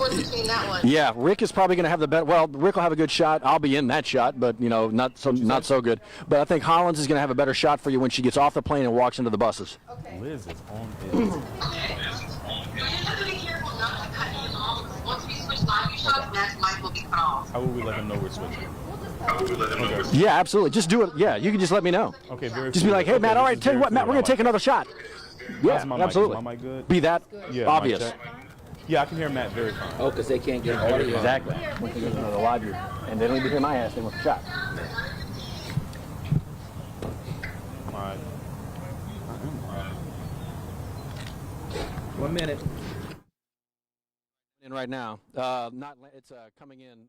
choice between that one. Yeah, Rick is probably going to have the better. Well, Rick will have a good shot. I'll be in that shot, but not so good. But I think Hollins is going to have a better shot for you when she gets off the plane and walks into the buses. Okay. Liz is on it. Okay. You just have to be careful not to cut him off. Once we switch live shots, Matt's mic will be cut off. How will we let him know we're switching? Yeah, absolutely. Just do it. Yeah, you can just let me know. Okay, very Just be like, hey, Matt, all right, tell you what, Matt, we're going to take another shot. Yeah, my absolutely. Mic? Is my mic good? Be that Yeah, obvious. mic check. Yeah, I can hear Matt very fine. Oh, because they can't get audio. Exactly. Once they go to another live view. And they don't even hear my ass, they want the shot. My, 1 minute. In right now. It's coming in.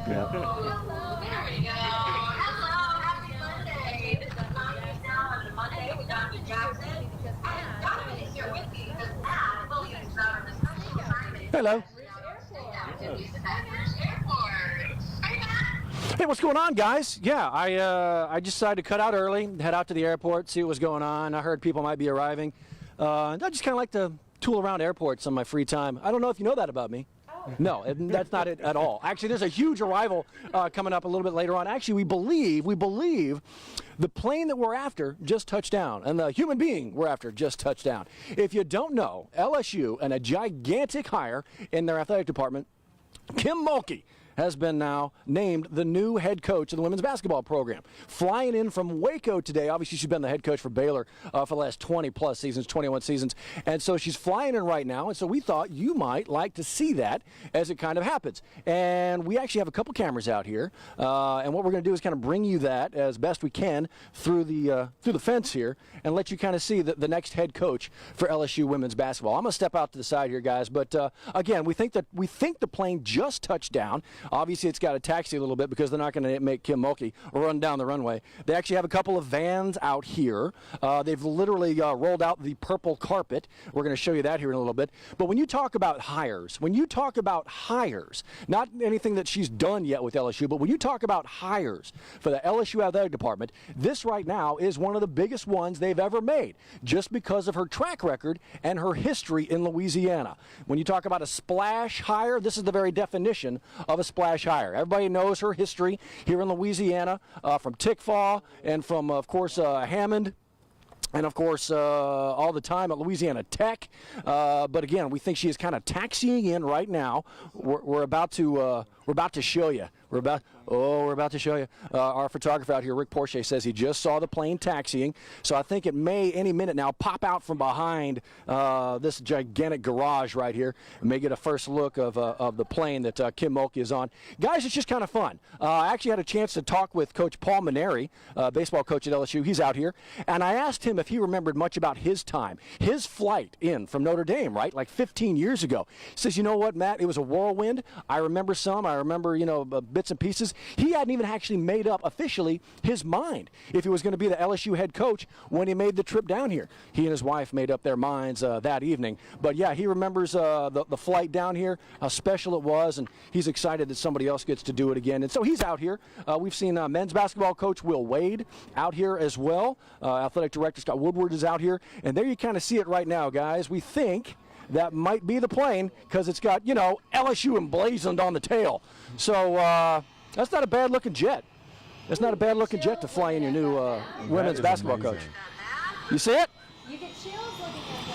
There we go. Hello, happy Monday. This is now on Monday with Dr. Jackson. And Donovan is here with me because Matt Williams is out on a special assignment. Hello. Hey, what's going on, guys? Yeah, I just decided to cut out early, head out to the airport, see what was going on. I heard people might be arriving. I just kind of like to tool around airports on my free time. I don't know if you know that about me. No, that's not it at all. Actually, there's a huge arrival coming up a little bit later on. Actually, we believe the plane that we're after just touched down, and the human being we're after just touched down. If you don't know, LSU and a gigantic hire in their athletic department, Kim Mulkey, has been now named the new head coach of the women's basketball program. Flying in from Waco today. Obviously, she's been the head coach for Baylor for the last 20-plus seasons, 21 seasons. And so she's flying in right now. And so we thought you might like to see that as it kind of happens. And we actually have a couple cameras out here. And what we're going to do is kind of bring you that as best we can through the fence here and let you kind of see the next head coach for LSU women's basketball. I'm going to step out to the side here, guys. But, again, we think the plane just touched down. Obviously, it's got to taxi a little bit because they're not going to make Kim Mulkey run down the runway. They actually have a couple of vans out here. They've literally rolled out the purple carpet. We're going to show you that here in a little bit. But when you talk about hires, not anything that she's done yet with LSU, but when you talk about hires for the LSU athletic department, this right now is one of the biggest ones they've ever made just because of her track record and her history in Louisiana. When you talk about a splash hire, this is the very definition of a splash hire. Everybody knows her history here in Louisiana from Tickfaw and from, of course, Hammond. And, of course, all the time at Louisiana Tech. But, again, we think she is kind of taxiing in right now. We're about to show you. We're about to show you. Our photographer out here, Rick Porsche, says he just saw the plane taxiing. So I think it may any minute now pop out from behind this gigantic garage right here and may get a first look of the plane that Kim Mulkey is on. Guys, it's just kind of fun. I actually had a chance to talk with Coach Paul Maneri, baseball coach at LSU. He's out here. And I asked him if he remembered much about his time, his flight in from Notre Dame, right, like 15 years ago. He says, you know what, Matt, it was a whirlwind. I remember some. I remember, bits and pieces. He hadn't even actually made up officially his mind if he was going to be the LSU head coach when he made the trip down here. He and his wife made up their minds that evening. But, yeah, he remembers the flight down here, how special it was, and he's excited that somebody else gets to do it again. And so he's out here. We've seen men's basketball coach Will Wade out here as well. Athletic director Scott Woodward is out here. And there you kind of see it right now, guys. We think that might be the plane because it's got, LSU emblazoned on the tail. So that's not a bad-looking jet. That's not a bad-looking jet to fly in your new women's basketball coach. You see it? You get chills looking at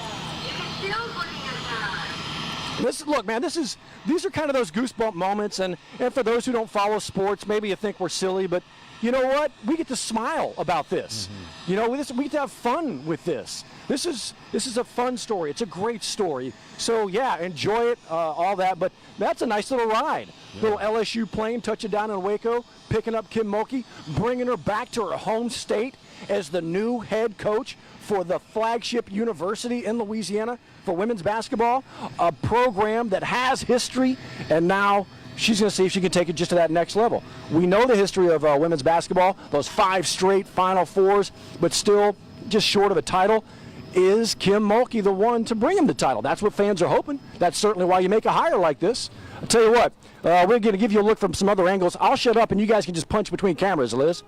that. Look, man, these are kind of those goosebump moments, and for those who don't follow sports, maybe you think we're silly, but you know what? We get to smile about this. Mm-hmm. We get to have fun with this. This is a fun story. It's a great story. So, yeah, enjoy it, all that. But that's a nice little ride. Yeah. Little LSU plane touching down in Waco, picking up Kim Mulkey, bringing her back to her home state as the new head coach for the flagship university in Louisiana for women's basketball, a program that has history and now she's going to see if she can take it just to that next level. We know the history of women's basketball, those 5 straight Final Fours, but still just short of a title. Is Kim Mulkey the one to bring him the title? That's what fans are hoping. That's certainly why you make a hire like this. I'll tell you what, we're going to give you a look from some other angles. I'll shut up and you guys can just punch between cameras, Liz.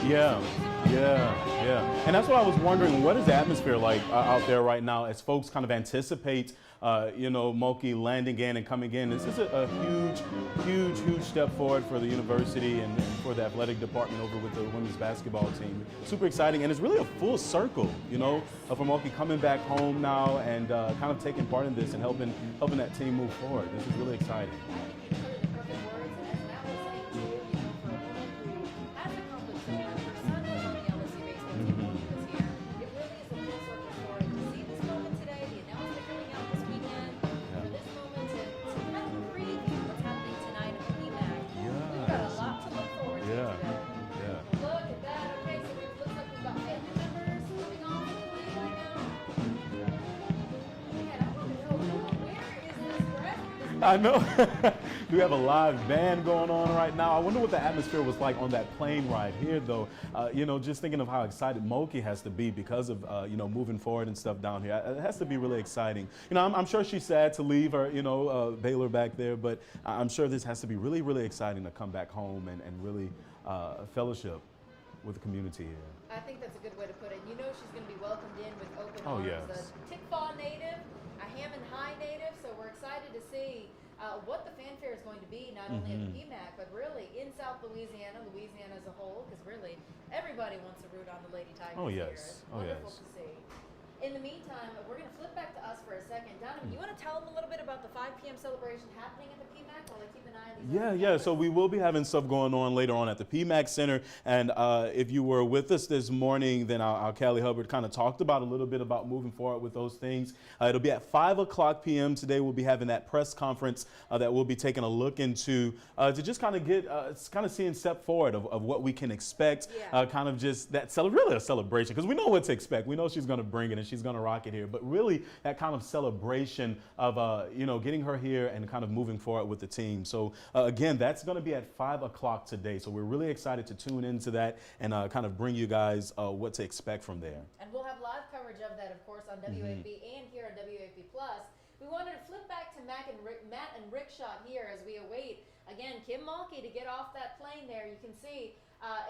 Yeah. And that's what I was wondering. What is the atmosphere like out there right now as folks kind of anticipate, Mulkey landing in and coming in? This is a huge step forward for the university and for the athletic department over with the women's basketball team. Super exciting, and it's really a full circle, for Mulkey coming back home now and kind of taking part in this and helping that team move forward. This is really exciting. I know. We have a live band going on right now. I wonder what the atmosphere was like on that plane ride here, though. Just thinking of how excited Mulkey has to be because of, moving forward and stuff down here. It has to be really exciting. I'm sure she's sad to leave her, Baylor back there, but I'm sure this has to be really, really exciting to come back home and really fellowship with the community here. I think that's a good way to put it. She's going to be welcomed in with open arms. Yes. A Tickfaw native, a Hammond High native, so we're excited to see what the fanfare is going to be, not only at the PMAC, but really in South Louisiana as a whole, because really everybody wants to root on the Lady Tigers here. It's wonderful to see. In the meantime, we're going to flip back to us for a second. Donovan, you want to tell them a little bit about the 5 p.m. celebration happening at the PMAC while they keep an eye on these? Yeah. So we will be having stuff going on later on at the PMAC Center. And if you were with us this morning, then our Callie Hubbard kind of talked about a little bit about moving forward with those things. It'll be at 5 o'clock p.m. today. We'll be having that press conference that we'll be taking a look into to just kind of get seeing step forward of what we can expect. Kind of just that really a celebration, because we know what to expect. We know she's going to bring it and she's going to rock it here. But really that kind of celebration of getting her here and kind of moving forward with the team. So again, that's going to be at 5 o'clock today. So we're really excited to tune into that and kind of bring you guys what to expect from there. And we'll have live coverage of that, of course, on WAFB and here on WAFB Plus. We wanted to flip back to Matt and Rick shot here as we await, again, Kim Mulkey to get off that plane there. You can see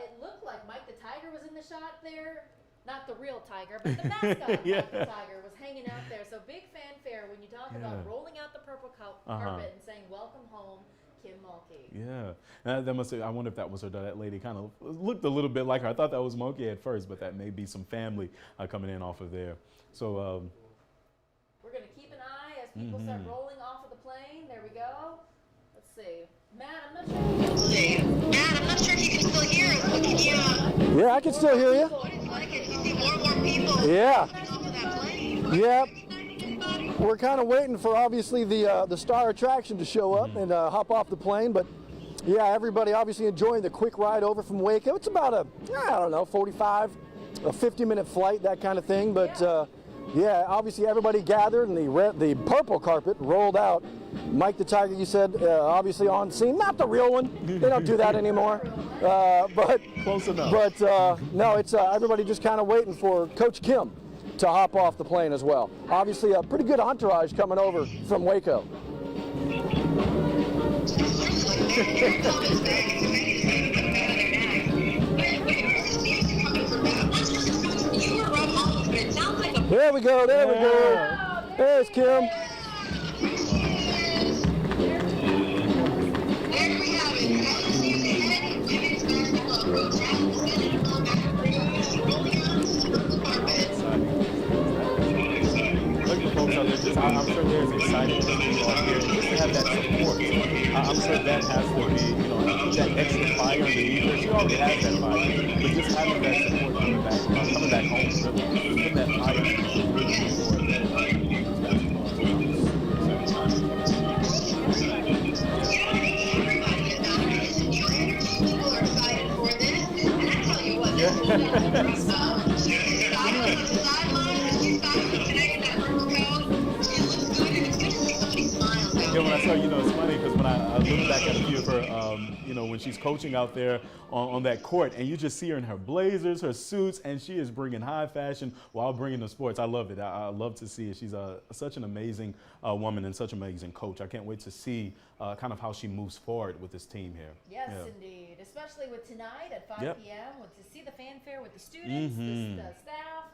it looked like Mike the Tiger was in the shot there. Not the real tiger, but the mascot Mike the Tiger was hanging out there. So big fanfare when you talk about rolling out the purple carpet and saying, "Welcome home, Kim Mulkey." Yeah, that must have, I wonder if that was her. That lady kind of looked a little bit like her. I thought that was Mulkey at first, but that may be some family coming in off of there. So we're going to keep an eye as people start rolling off of the plane. There we go. Let's see. Matt, I'm not sure if you can still hear us. Can you? Yeah, I can still hear you. What it's like as you see more and more people. Yeah. Off of that plane. Yep. We're kind of waiting for obviously the star attraction to show up and hop off the plane, but yeah, everybody obviously enjoying the quick ride over from Waco. It's about a 50-minute flight, that kind of thing, but yeah, obviously everybody gathered and the purple carpet rolled out. Mike the Tiger, you said, obviously on scene. Not the real one. They don't do that anymore. But close enough. But no, it's everybody just kind of waiting for Coach Kim to hop off the plane as well. Obviously, a pretty good entourage coming over from Waco. There we go. There we go. There's Kim. I'm sure they're as excited as people are here. Just to have that support, I'm sure that has to be, that extra fire underneath her. She already has that fire, but just having that support coming back home, really, putting that fire when she's coaching out there on that court, and you just see her in her blazers, her suits, and she is bringing high fashion while bringing the sports. I love it. I love to see it. She's such an amazing woman and such an amazing coach. I can't wait to see kind of how she moves forward with this team here. Yes, Yeah. indeed. Especially with tonight at 5 Yep. p.m. To see the fanfare with the students, the staff,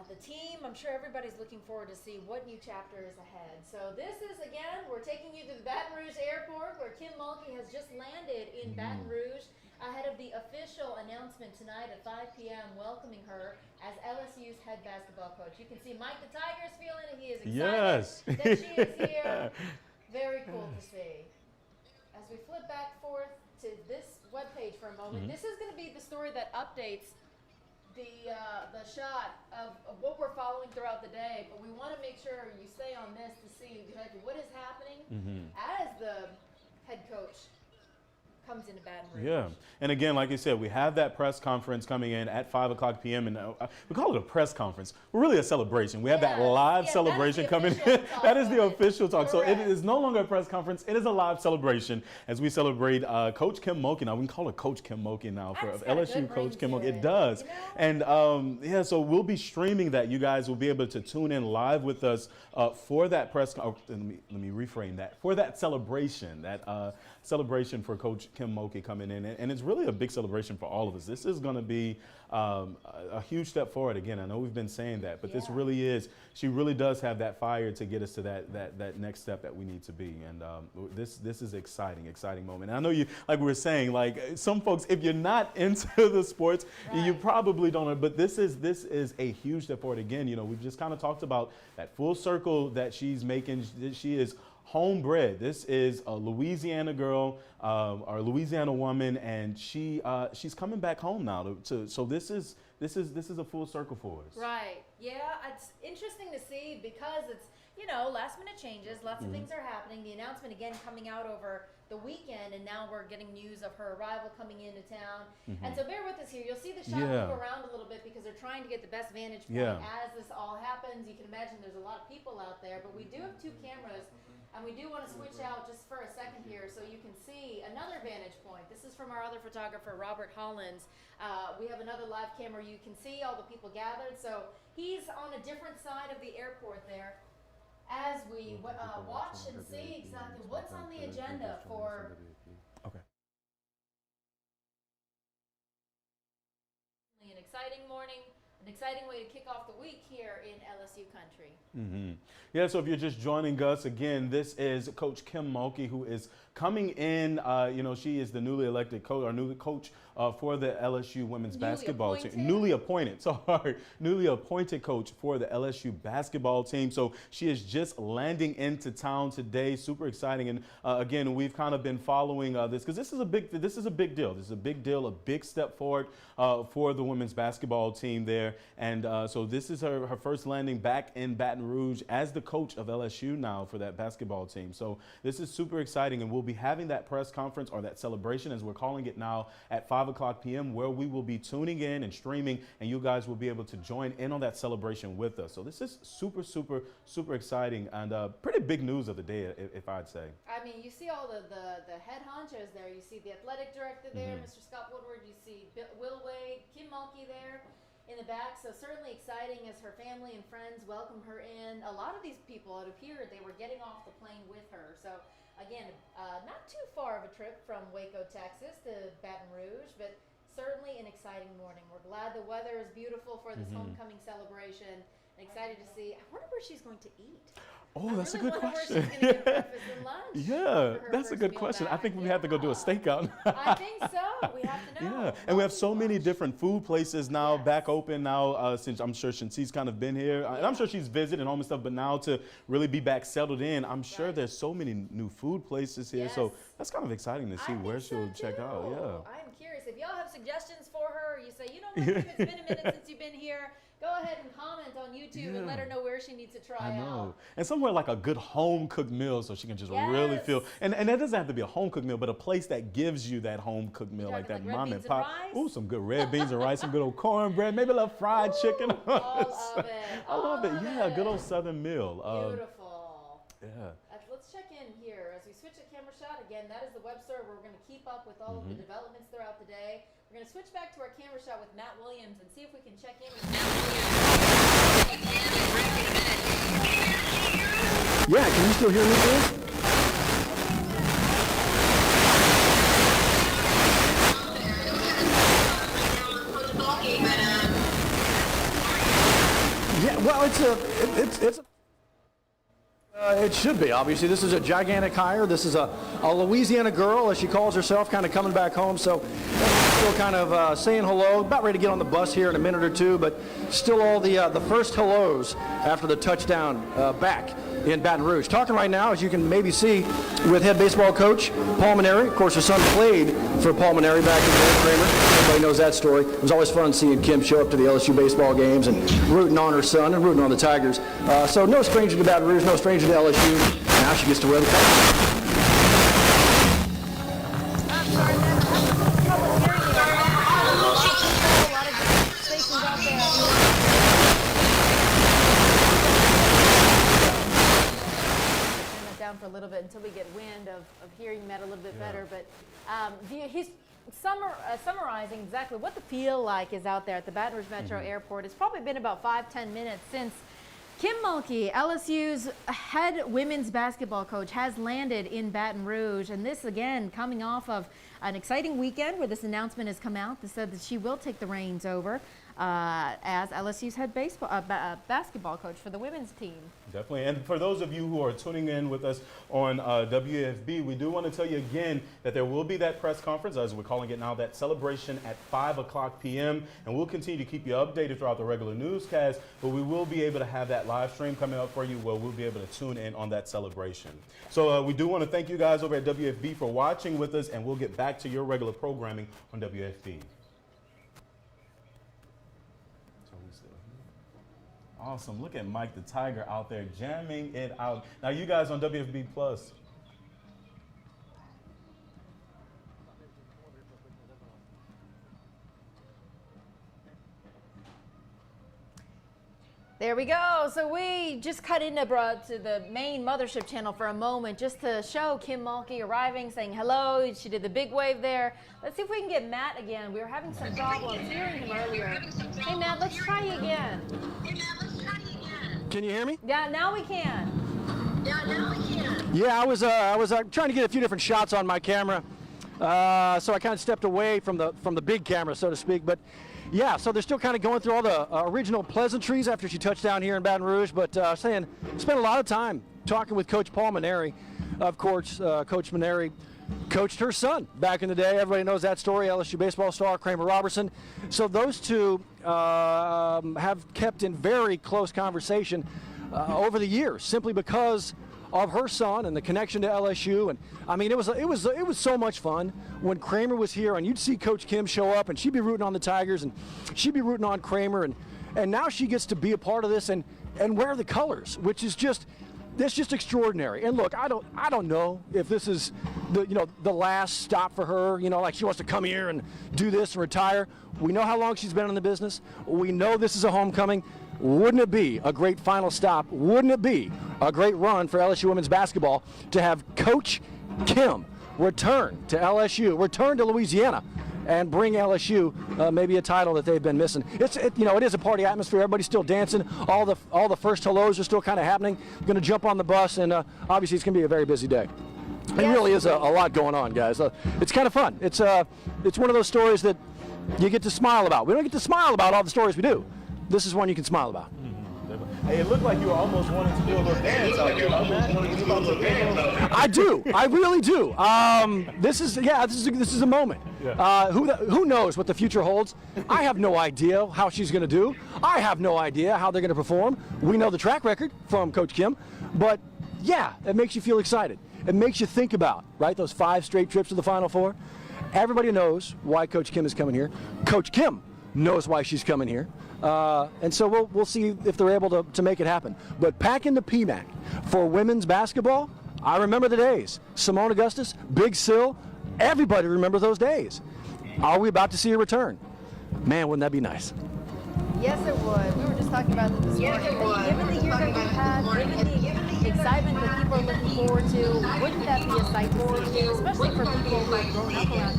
the team. I'm sure everybody's looking forward to see what new chapter is ahead. So this is, again, we're taking you to the Baton Rouge airport where Kim Mulkey has just landed in Baton Rouge ahead of the official announcement tonight at 5 p.m. welcoming her as LSU's head basketball coach. You can see Mike the Tiger's feeling it. He is excited that she is here. Very cool to see. As we flip back forth to this webpage for a moment, this is going to be the story that updates the shot of what we're following throughout the day, but we want to make sure you stay on this to see exactly what is happening as the head coach comes into Baton Rouge. Yeah, and again, like you said, we have that press conference coming in at 5 o'clock p.m. and we call it a press conference. We're really a celebration. We have that live celebration coming in. That is the official talk. So it is no longer a press conference. It is a live celebration as we celebrate Coach Kim Mulkey. Now, we can call her Coach Kim Mulkey now for LSU Coach Kim Mulkey. It does. You know? And yeah, so we'll be streaming that. You guys will be able to tune in live with us for that press. Let me reframe that. For that celebration, celebration for Coach Kim Mulkey coming in, and it's really a big celebration for all of us. This is going to be a huge step forward. Again, I know we've been saying that, but this really is. She really does have that fire to get us to that next step that we need to be. And this is exciting moment. And I know you, like we were saying, like some folks, if you're not into the sports, you probably don't know. But this is a huge step forward. Again, you know, we've just kind of talked about that full circle that she's making. She is homebred. This is a Louisiana girl, or a Louisiana woman, and she's coming back home now. So this is a full circle for us. Right. Yeah, it's interesting to see because it's, you know, last minute changes. Lots of things are happening. The announcement again coming out over the weekend, and now we're getting news of her arrival coming into town. And so bear with us here. You'll see the shot move around a little bit because they're trying to get the best vantage point as this all happens. You can imagine there's a lot of people out there, but we do have 2 cameras. And we do want to switch out just for a second here so you can see another vantage point. This is from our other photographer, Robert Hollins. We have another live camera. You can see all the people gathered. So he's on a different side of the airport there as we watch and see exactly what's on the agenda for an exciting morning. An exciting way to kick off the week here in LSU country. Yeah, so if you're just joining us, again, this is Coach Kim Mulkey, who is coming in. You know, she is the newly elected coach, or newly coach for the LSU women's basketball team. Newly appointed coach for the LSU basketball team. So she is just landing into town today. Super exciting. And again, we've kind of been following this because this is a big deal. This is a big deal, a big step forward for the women's basketball team there. And so this is her first landing back in Baton Rouge as the coach of LSU now for that basketball team. So this is super exciting, and we'll be having that press conference, or that celebration as we're calling it now, at 5 o'clock p.m. where we will be tuning in and streaming, and you guys will be able to join in on that celebration with us. So this is super exciting, and pretty big news of the day, if I'd say. I mean, you see all the head honchos there. You see the athletic director there, Mr. Scott Woodward. You see Will Wade, Kim Mulkey there in the back. So certainly exciting as her family and friends welcome her in. A lot of these people, it appeared they were getting off the plane with her. So again, not too far of a trip from Waco, Texas to Baton Rouge, but certainly an exciting morning. We're glad the weather is beautiful for this homecoming celebration. And excited to see. I wonder where she's going to eat. Oh, that's a good question. Where she's going to get breakfast and lunch. Yeah, that's a good question. I think we have to go do a stakeout. I think so. We have to know. Yeah, and we have so many different food places now back open now since I'm sure she's kind of been here. And I'm sure she's visited and all this stuff, but now to really be back settled in, I'm sure there's so many new food places here. So that's kind of exciting to see where she'll check out. Yeah. I'm curious. If y'all have suggestions for her, or you say, you know what, it's been a minute since you've been here, go ahead and comment on YouTube and let her know where she needs to try I know. out. And somewhere like a good home cooked meal so she can just really feel, and that doesn't have to be a home cooked meal, but a place that gives you that home cooked meal, like that mom and pop. Ooh, some good red beans and rice, some good old cornbread, maybe a little fried chicken. All of it. I love it. Yeah, a good old Southern meal. Beautiful. Yeah. Let's check in here as we switch the camera shot. Again, that is the web server. We're going to keep up with all of the developments throughout the day. We're going to switch back to our camera shot with Matt Williams and see if we can check in with Yeah, can you still hear me, Liz? Yeah, well, it should be, obviously. This is a gigantic hire. This is a Louisiana girl, as she calls herself, kind of coming back home. So still kind of saying hello, about ready to get on the bus here in a minute or two, but still all the first hellos after the touchdown back in Baton Rouge. Talking right now, as you can maybe see, with head baseball coach Paul Maneri. Of course, her son played for Paul Maneri back in the day, Kramer. Everybody knows that story. It was always fun seeing Kim show up to the LSU baseball games and rooting on her son and rooting on the Tigers. So no stranger to Baton Rouge, no stranger to LSU. Now she gets to wear the colors. For a little bit until we get wind of hearing Matt a little bit better, but he's summarizing exactly what the feel like is out there at the Baton Rouge Metro Airport. It's probably been about 5-10 minutes since Kim Mulkey, LSU's head women's basketball coach, has landed in Baton Rouge, and this again coming off of an exciting weekend where this announcement has come out that said that she will take the reins over as LSU's head basketball coach for the women's team. Definitely. And for those of you who are tuning in with us on WAFB, we do want to tell you again that there will be that press conference, as we're calling it now, that celebration at 5 o'clock p.m. And we'll continue to keep you updated throughout the regular newscast, but we will be able to have that live stream coming up for you where we'll be able to tune in on that celebration. So we do want to thank you guys over at WFB for watching with us, and we'll get back to your regular programming on WFB. Awesome. Look at Mike the Tiger out there jamming it out. Now, you guys on WFB Plus. There we go. So we just cut into to the main mothership channel for a moment just to show Kim Mulkey arriving, saying hello. She did the big wave there. Let's see if we can get Matt again. We were having some problems hearing him earlier. Hey, Matt, let's try you again. Can you hear me? Yeah, now we can. Yeah, I was trying to get a few different shots on my camera, so I kind of stepped away from the big camera, so to speak. But yeah, so they're still kind of going through all the original pleasantries after she touched down here in Baton Rouge. But saying spent a lot of time talking with Coach Paul Maneri. Of course, Coach Maneri coached her son back in the day. Everybody knows that story. LSU baseball star Kramer Robertson. So those two have kept in very close conversation over the years, simply because of her son and the connection to LSU. And I mean, it was so much fun when Kramer was here, and you'd see Coach Kim show up, and she'd be rooting on the Tigers, and she'd be rooting on Kramer, and now she gets to be a part of this and wear the colors, which is just. That's just extraordinary. And look, I don't know if this is the last stop for her, like she wants to come here and do this and retire. We know how long she's been in the business. We know this is a homecoming. Wouldn't it be a great final stop? Wouldn't it be a great run for LSU women's basketball to have Coach Kim return to LSU, return to Louisiana, and bring LSU maybe a title that they've been missing. It is a party atmosphere. Everybody's still dancing. All the first hellos are still kind of happening. Going to jump on the bus, and obviously it's going to be a very busy day. It really is a lot going on, guys. It's kind of fun. It's one of those stories that you get to smile about. We don't get to smile about all the stories we do. This is one you can smile about. Hey, it looked like you almost wanted to do a little dance out there. I do. I really do. This is a moment. Yeah. Who knows what the future holds? I have no idea how she's going to do. I have no idea how they're going to perform. We know the track record from Coach Kim, but yeah, it makes you feel excited. It makes you think about, right, those 5 straight trips to the Final Four. Everybody knows why Coach Kim is coming here. Coach Kim knows why she's coming here. And so we'll see if they're able to make it happen. But packing the PMAC for women's basketball, I remember the days. Simone Augustus, Big Sill, everybody remembers those days. Are we about to see a return? Man, wouldn't that be nice? Yes, it would. We were just talking about this morning. Given the year that we've had, given the excitement that people are looking forward to. Wouldn't that be a sight to see, especially for people who have grown up around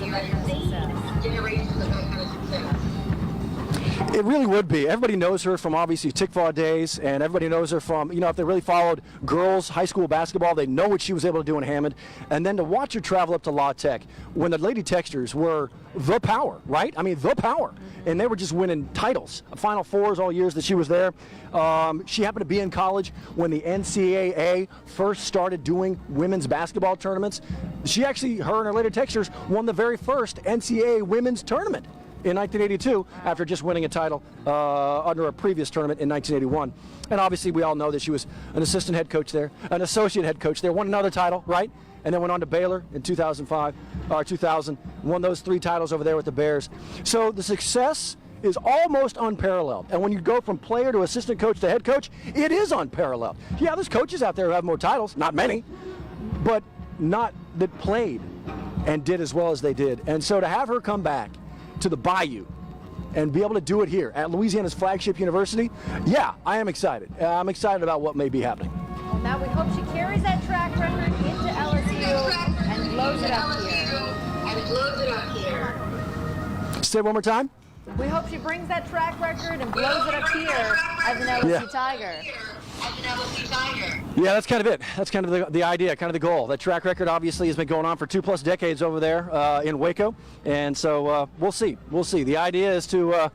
here and seen generations of that kind of success? It really would be. Everybody knows her from obviously Tickfaw days, and everybody knows her from, if they really followed girls high school basketball, they know what she was able to do in Hammond. And then to watch her travel up to La Tech when the Lady Texters were the power, right? I mean, the power. And they were just winning titles, Final Fours all years that she was there. She happened to be in college when the NCAA first started doing women's basketball tournaments. She actually, her and her Lady Texters won the very first NCAA women's tournament in 1982 after just winning a title under a previous tournament in 1981. And obviously we all know that she was an assistant head coach there, an associate head coach there, won another title, right? And then went on to Baylor in 2000, won those 3 titles over there with the Bears. So the success is almost unparalleled. And when you go from player to assistant coach to head coach, it is unparalleled. Yeah, there's coaches out there who have more titles, not many, but not that played and did as well as they did. And so to have her come back to the Bayou and be able to do it here at Louisiana's flagship university, yeah, I am excited. I'm excited about what may be happening. Well, now we hope she carries that track record into LSU and blows it up here. Say it one more time. We hope she brings that track record and blows it up here as an LSU Tiger. Yeah, that's kind of it. That's kind of the idea, kind of the goal. That track record obviously has been going on for 2+ decades over there in Waco, and so we'll see. We'll see. The idea is to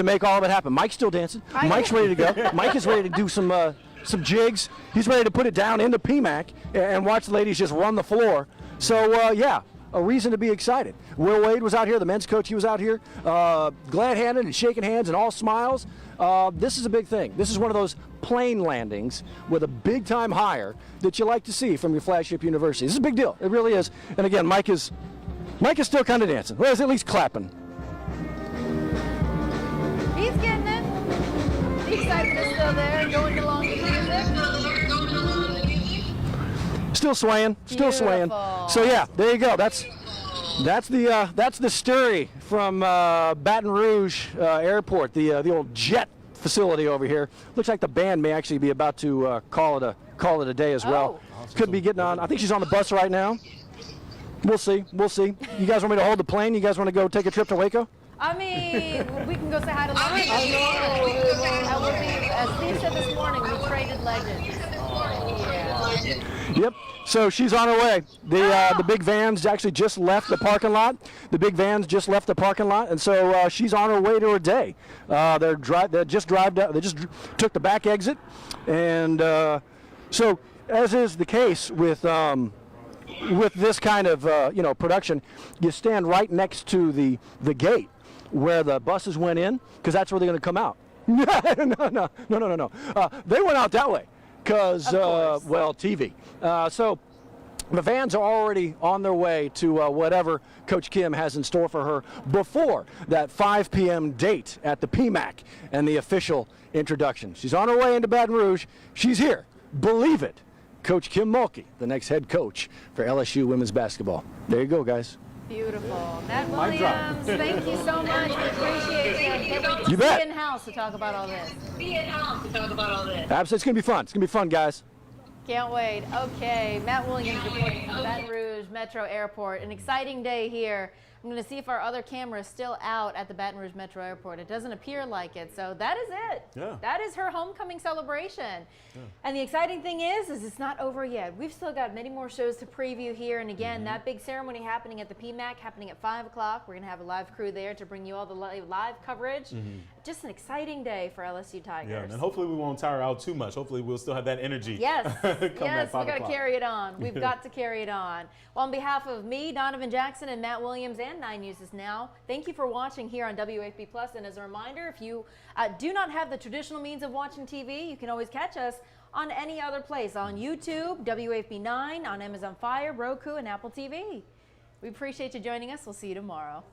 make all of it happen. Mike's still dancing. Mike's ready to go. Mike is ready to do some jigs. He's ready to put it down into PMAC and watch the ladies just run the floor. So yeah, a reason to be excited. Will Wade was out here, the men's coach. He was out here, glad-handed and shaking hands and all smiles. This is a big thing. This is one of those plane landings with a big-time hire that you like to see from your flagship university. This is a big deal. It really is. And again, Mike is still kind of dancing. Well, he's at least clapping. He's getting it. The excitement is still there, going along with the music. Still swaying. Still swaying. So yeah, there you go. That's the story from Baton Rouge Airport, the old jet facility over here. Looks like the band may actually be about to call it a day as well. Could be getting on. I think she's on the bus right now. We'll see. We'll see. You guys want me to hold the plane? You guys want to go take a trip to Waco? I mean, we can go say hi to Lawrence. As Steve said this morning, we traded legends. Yeah. Yep. So she's on her way. The big vans actually just left the parking lot. And so she's on her way to her day. They just took the back exit, and so as is the case with this kind of production, you stand right next to the gate where the buses went in, because that's where they're going to come out. No. They went out that way. Because, TV. So the vans are already on their way to whatever Coach Kim has in store for her before that 5 p.m. date at the PMAC and the official introduction. She's on her way into Baton Rouge. She's here. Believe it. Coach Kim Mulkey, the next head coach for LSU women's basketball. There you go, guys. Beautiful. Matt Williams, thank you so much. We appreciate it. You bet. Be in house to talk about all this. Absolutely. It's going to be fun. It's going to be fun, guys. Can't wait. Okay, Matt Williams reporting from Baton Rouge Metro Airport. An exciting day here. I'm going to see if our other camera is still out at the Baton Rouge Metro Airport. It doesn't appear like it, so that is it. Yeah. That is her homecoming celebration. Yeah. And the exciting thing is it's not over yet. We've still got many more shows to preview here. And again, that big ceremony happening at the PMAC, happening at 5 o'clock. We're going to have a live crew there to bring you all the live coverage. Just an exciting day for LSU Tigers. Yeah, and hopefully we won't tire out too much. Hopefully we'll still have that energy. Yes, yes, we got to carry it on. We've got to carry it on. Well, on behalf of me, Donovan Jackson, and Matt Williams, and 9 News is Now, thank you for watching here on WAFB Plus. And as a reminder, if you do not have the traditional means of watching TV, you can always catch us on any other place, on YouTube, WAFB 9, on Amazon Fire, Roku, and Apple TV. We appreciate you joining us. We'll see you tomorrow.